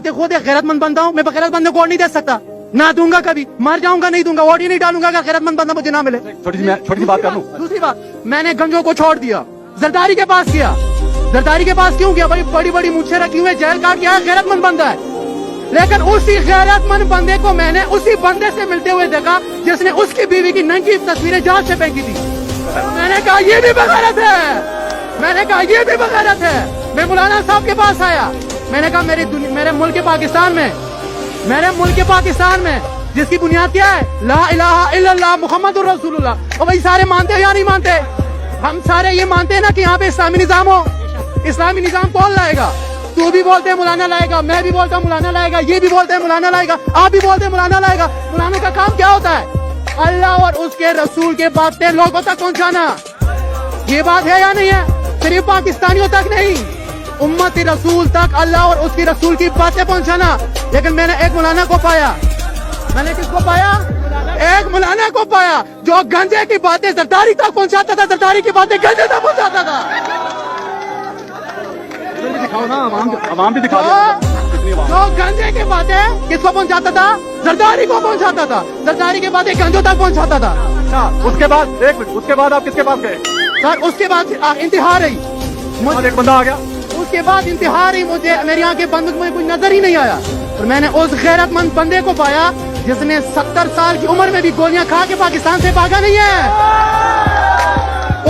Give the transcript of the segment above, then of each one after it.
آپ خود ایک غیرت مند بندہ ہوں, میں بغیرت بندے کو ووٹ نہیں دے سکتا, نہ دوں گا, کبھی مر جاؤں گا نہیں دوں گا, ووٹ ہی نہیں ڈالوں گا اگر غیرت مند بندہ مجھے نہ ملے. چھوٹی سی بات کر لوں. دوسری بات, میں نے گنجوں کو چھوڑ دیا, زرداری کے پاس کیا. زرداری کے پاس کیوں گیا؟ بھائی بڑی بڑی مجھے رکھی ہوئے, جیل کاٹ گیا, غیرت مند بندہ ہے. لیکن اسی غیرت مند بندے کو میں نے اسی بندے سے ملتے ہوئے دیکھا جس نے اس کی بیوی کی ننگی تصویریں جہاز سے پھینکی تھی. میں نے کہا یہ بھی بغیرت ہے, میں نے کہا یہ بھی بغیرت ہے. میں مولانا صاحب کے پاس آیا, میں نے کہا میرے ملک پاکستان میں, میرے ملک پاکستان میں جس کی بنیاد کیا ہے, لا الہ الا اللہ محمد الرسول اللہ, اور بھائی سارے مانتے ہیں یا نہیں مانتے؟ ہم سارے یہ مانتے ہیں نا کہ یہاں پہ اسلامی نظام ہو. اسلامی نظام کون لائے گا؟ تو بھی بولتے ہیں مولانا لائے گا, میں بھی بولتا ہوں مولانا لائے گا, یہ بھی بولتے ہیں مولانا لائے گا, آپ بھی بولتے ہیں مولانا لائے گا. مولانا کا کام کیا ہوتا ہے؟ اللہ اور اس کے رسول کے باتیں لوگوں تک پہنچانا. یہ بات ہے یا نہیں ہے؟ صرف پاکستانیوں تک نہیں, امت رسول تک اللہ اور اس کی رسول کی باتیں پہنچانا. لیکن میں نے ایک مولانا کو پایا, میں نے کس کو پایا؟ ایک مولانا کو پایا جو گنجے کی باتیں زرداری تک پہنچاتا تھا, زرداری کی باتیں گنجے تک پہنچاتا تھا. دکھاؤ نا, عوام بھی دکھا جو گنجے کی باتیں کس کو پہنچاتا تھا؟ زرداری کو پہنچاتا تھا. زرداری کی باتیں گنجوں تک پہنچاتا تھا. اس کے بعد ایک منٹ, اس کے بعد آپ کس کے پاس گئے؟ سر اس کے بعد انتہا رہی, ایک بندہ آ گیا, اس کے بعد انتہا رہی, مجھے میری آنکھیں بند, مجھے کچھ نظر ہی نہیں آیا. اور میں نے اس غیرت مند بندے کو پایا جس نے 70 سال کی عمر میں بھی گولیاں کھا کے پاکستان سے بھاگا نہیں ہے.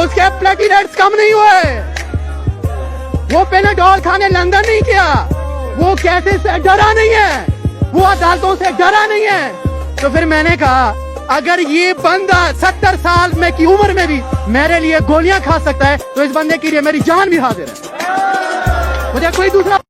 اس کے پلیٹلیٹس کم نہیں ہوئے, وہ پیناڈول کھانے لندن نہیں کیا, وہ کیسے سے ڈرا نہیں ہے, وہ عدالتوں سے ڈرا نہیں ہے. تو پھر میں نے کہا اگر یہ بندہ 70 سال میں کی عمر میں بھی میرے لیے گولیاں کھا سکتا ہے تو اس بندے کے لیے میری جان بھی حاضر ہے. مجھے کوئی دوسرا